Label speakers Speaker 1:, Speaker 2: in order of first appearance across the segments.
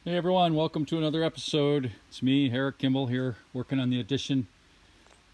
Speaker 1: Hey everyone, welcome to another episode. It's me, Eric Kimball, here working on the addition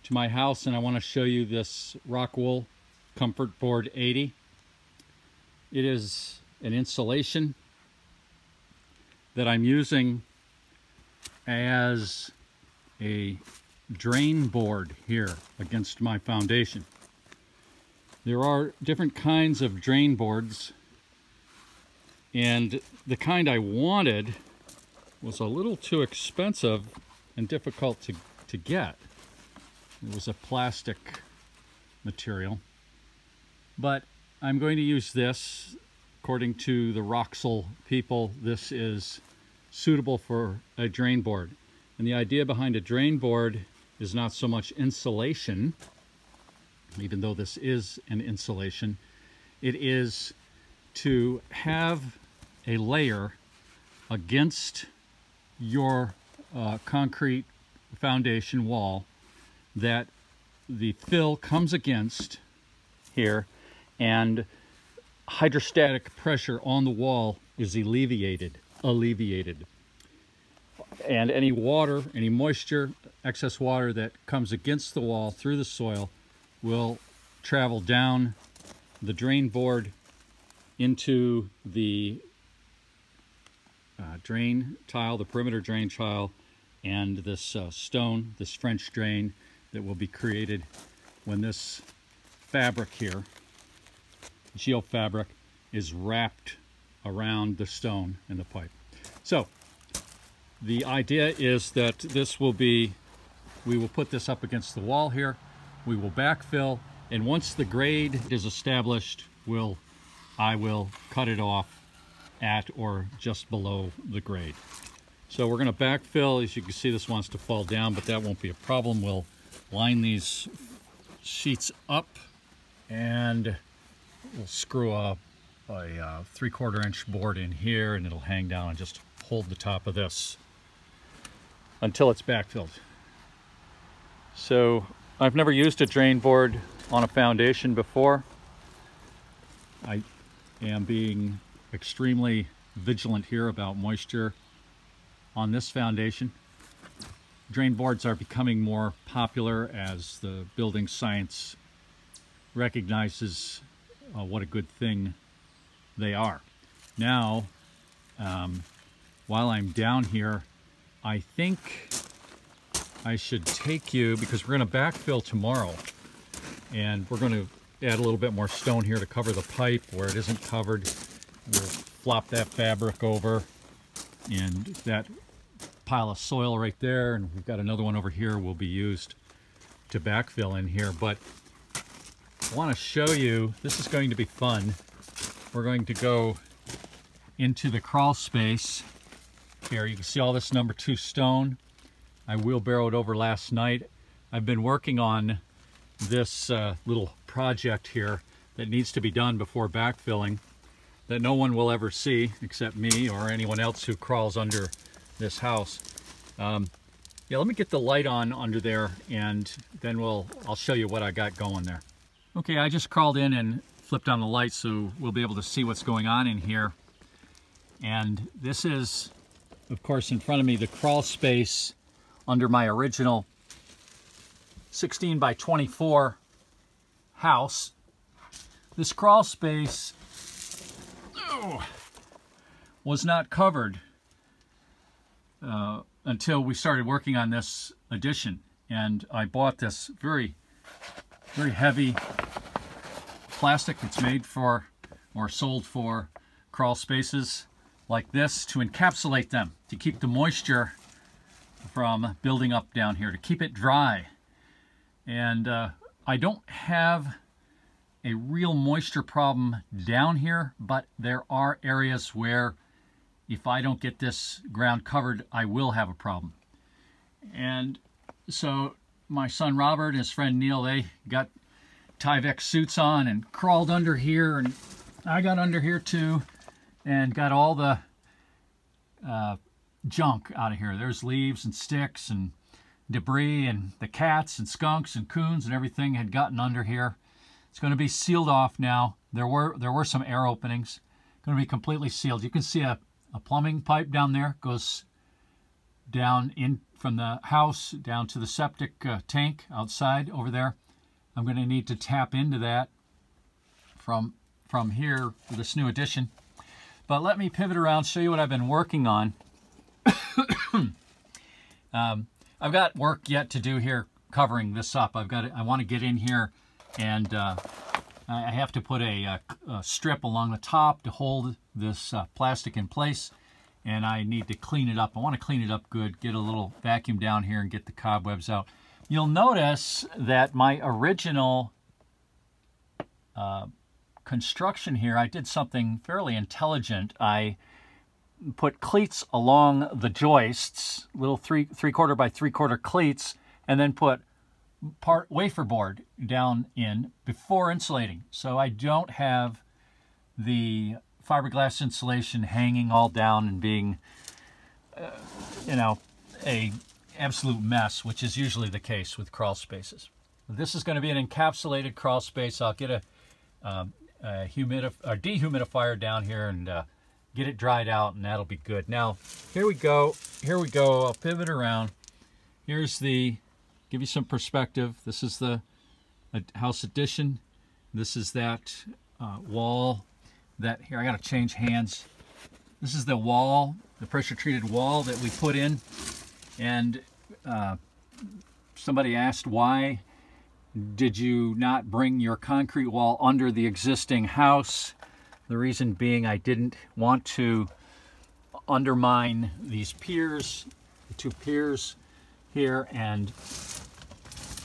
Speaker 1: to my house, and I want to show you this Rockwool Comfort Board 80. It is an insulation that I'm using as a drain board here against my foundation. There are different kinds of drain boards, and the kind I wanted was a little too expensive and difficult to get. It was a plastic material, but I'm going to use this. According to the Rockwool people, this is suitable for a drain board. And the idea behind a drain board is not so much insulation, even though this is an insulation. It is to have a layer against your concrete foundation wall that the fill comes against here, and hydrostatic pressure on the wall is alleviated. And any water, any moisture, excess water that comes against the wall through the soil will travel down the drain board into the drain tile, the perimeter drain tile, and this stone, this French drain that will be created when this fabric here, geofabric, is wrapped around the stone and the pipe. So the idea is that this will be, we will put this up against the wall here, we will backfill, and once the grade is established, I will cut it off at or just below the grade. So we're going to backfill. As you can see, this wants to fall down, but that won't be a problem. We'll line these sheets up, and we'll screw up a 3/4 inch board in here, and it'll hang down and just hold the top of this until it's backfilled. So I've never used a drain board on a foundation before. I am being extremely vigilant here about moisture on this foundation. Drain boards are becoming more popular as the building science recognizes what a good thing they are. Now, while I'm down here, I think I should take you, because we're going to backfill tomorrow, and we're going to add a little bit more stone here to cover the pipe where it isn't covered. We'll flop that fabric over, and that pile of soil right there, and we've got another one over here will be used to backfill in here. But I want to show you, this is going to be fun. We're going to go into the crawl space here. You can see all this number 2 stone. I wheelbarrowed over last night. I've been working on this little project here that needs to be done before backfilling, that no one will ever see except me or anyone else who crawls under this house. Yeah, let me get the light on under there, and then I'll show you what I got going there. Okay, I just crawled in and flipped on the light so we'll be able to see what's going on in here. And this is, of course, in front of me, the crawl space under my original 16 by 24 house. This crawl space was not covered until we started working on this addition, and I bought this very heavy plastic that's made for or sold for crawl spaces like this to encapsulate them, to keep the moisture from building up down here, to keep it dry. And I don't have a real moisture problem down here, but there are areas where if I don't get this ground covered, I will have a problem. And so my son Robert and his friend Neil, they got Tyvek suits on and crawled under here, and I got under here too and got all the junk out of here. There's leaves and sticks and debris, and the cats and skunks and coons and everything had gotten under here. It's going to be sealed off now. There were some air openings. Going to be completely sealed. You can see a a plumbing pipe down there, goes down in from the house down to the septic tank outside over there. I'm going to need to tap into that from here for this new addition. But let me pivot around, show you what I've been working on. I've got work yet to do here covering this up. I want to get in here, and I have to put a strip along the top to hold this plastic in place, and I need to clean it up. I want to clean it up good, get a little vacuum down here and get the cobwebs out. You'll notice that my original construction here, I did something fairly intelligent. I put cleats along the joists, little 3/4 by 3/4 cleats, and then put wafer board down in before insulating. So I don't have the fiberglass insulation hanging all down and being, you know, a absolute mess, which is usually the case with crawl spaces. This is going to be an encapsulated crawl space. I'll get a dehumidifier down here and get it dried out, and that'll be good. Now, here we go. I'll pivot around. Here's the, give you some perspective. This is the house addition. This is that wall that, here, I got to change hands. This is the wall, the pressure treated wall that we put in. And somebody asked, why did you not bring your concrete wall under the existing house? The reason being, I didn't want to undermine these piers, the two piers here, and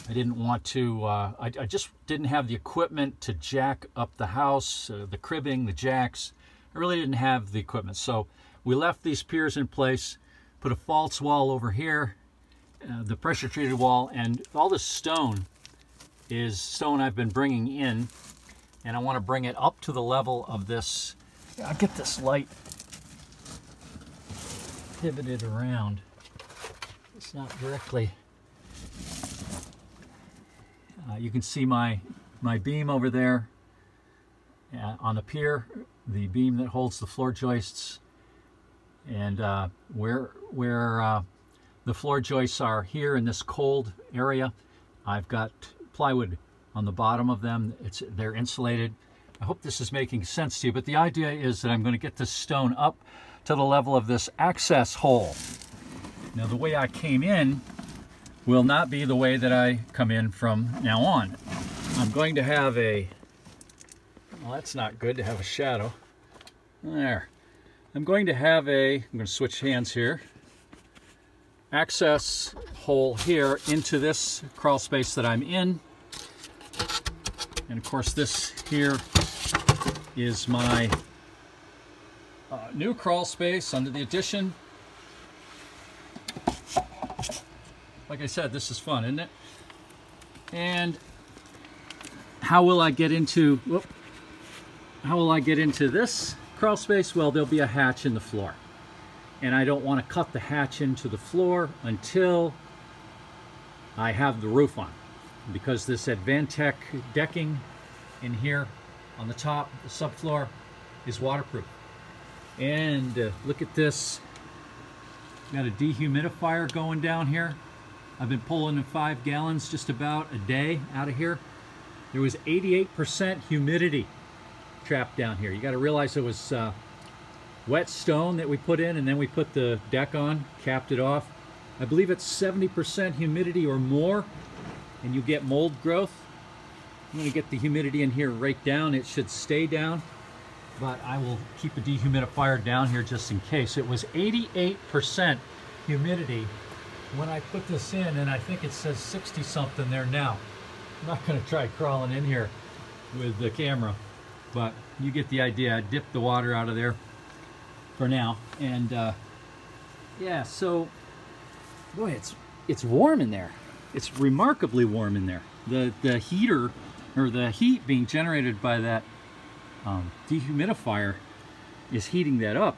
Speaker 1: I didn't want to, I just didn't have the equipment to jack up the house, the cribbing, the jacks. I really didn't have the equipment. So we left these piers in place, put a false wall over here, the pressure treated wall, and all this stone is stone I've been bringing in, and I want to bring it up to the level of this. I'll get this light pivoted around. It's not directly. You can see my beam over there on the pier, the beam that holds the floor joists, and where the floor joists are here in this cold area, I've got plywood on the bottom of them. They're insulated. I hope this is making sense to you, but the idea is that I'm going to get this stone up to the level of this access hole. Now, the way I came in will not be the way that I come in from now on. I'm going to have a, well, that's not good to have a shadow. There. I'm going to switch hands here, access hole here into this crawl space that I'm in. And of course, this here is my new crawl space under the addition. Like I said, this is fun, isn't it? And how will I get into, this crawl space? Well, there'll be a hatch in the floor. And I don't want to cut the hatch into the floor until I have the roof on, because this Advantech decking in here on the top, the subfloor, is waterproof. And look at this. Got a dehumidifier going down here. I've been pulling in 5 gallons just about a day out of here. There was 88% humidity trapped down here. You got to realize it was wet stone that we put in, and then we put the deck on, capped it off. I believe it's 70% humidity or more, and you get mold growth. I'm going to get the humidity in here right down. It should stay down, but I will keep a dehumidifier down here just in case. It was 88% humidity when I put this in, and I think it says 60 something there now. I'm not going to try crawling in here with the camera, but you get the idea. I dipped the water out of there for now, and yeah, so boy, it's warm in there. It's remarkably warm in there. The heater, or the heat being generated by that dehumidifier, is heating that up.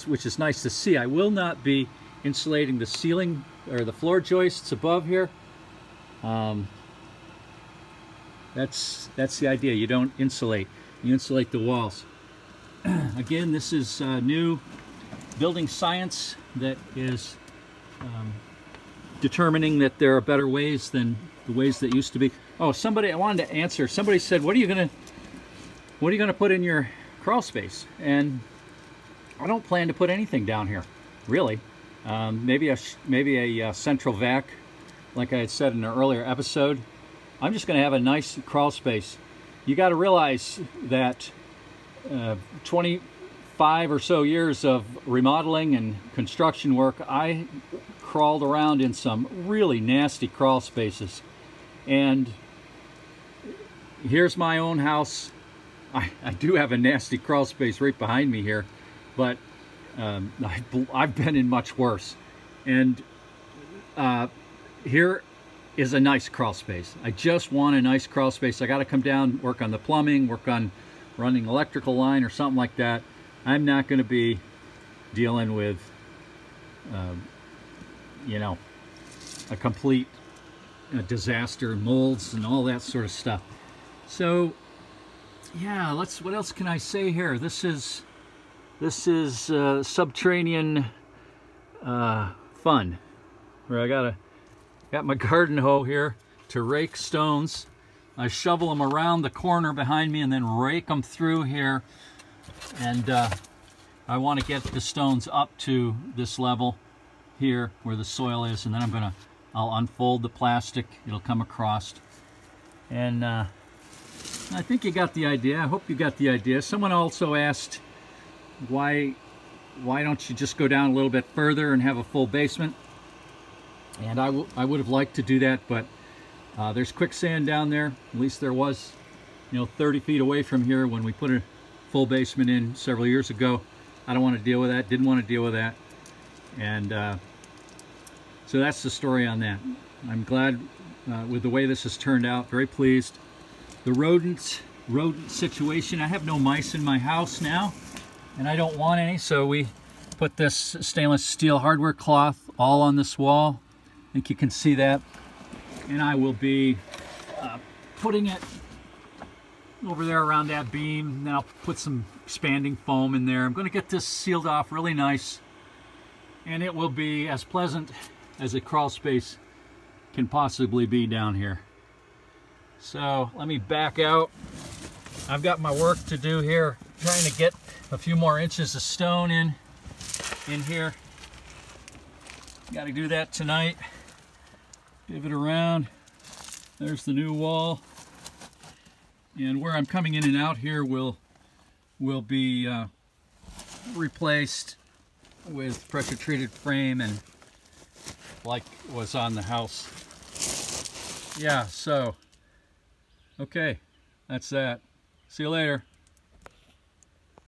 Speaker 1: Which is nice to see. I will not be insulating the ceiling or the floor joists above here. That's the idea. You don't insulate. You insulate the walls. Again, this is new building science that is determining that there are better ways than the ways that used to be. Oh, somebody, I wanted to answer. Somebody said, what are you gonna put in your crawl space? And I don't plan to put anything down here, really. Maybe a central vac, like I had said in an earlier episode. I'm just going to have a nice crawl space. You got to realize that 25 or so years of remodeling and construction work, I crawled around in some really nasty crawl spaces. And here's my own house. I do have a nasty crawl space right behind me here, but I've been in much worse. And here is a nice crawl space. I just want a nice crawl space. I got to come down, work on the plumbing, work on running electrical line or something like that. I'm not going to be dealing with, you know, a complete disaster, molds and all that sort of stuff. So, yeah, what else can I say here? This is subterranean fun, where I got my garden hoe here to rake stones. I shovel them around the corner behind me and then rake them through here. And I want to get the stones up to this level here where the soil is, and then I'll unfold the plastic. It'll come across. And I think you got the idea. I hope you got the idea. Someone also asked, why don't you just go down a little bit further and have a full basement? And I would have liked to do that, but there's quicksand down there. At least there was, 30 feet away from here when we put a full basement in several years ago. I don't want to deal with that. Didn't want to deal with that. And so that's the story on that. I'm glad with the way this has turned out. Very pleased. The rodent situation. I have no mice in my house now, and I don't want any, so we put this stainless steel hardware cloth all on this wall. I think you can see that. And I will be putting it over there around that beam. Then I'll put some expanding foam in there. I'm going to get this sealed off really nice, and it will be as pleasant as a crawl space can possibly be down here. So let me back out. I've got my work to do here, trying to get a few more inches of stone in here. Got to do that tonight. Give it around. There's the new wall. And where I'm coming in and out here will be replaced with pressure treated frame, and like was on the house. Yeah, so okay, that's that. See you later.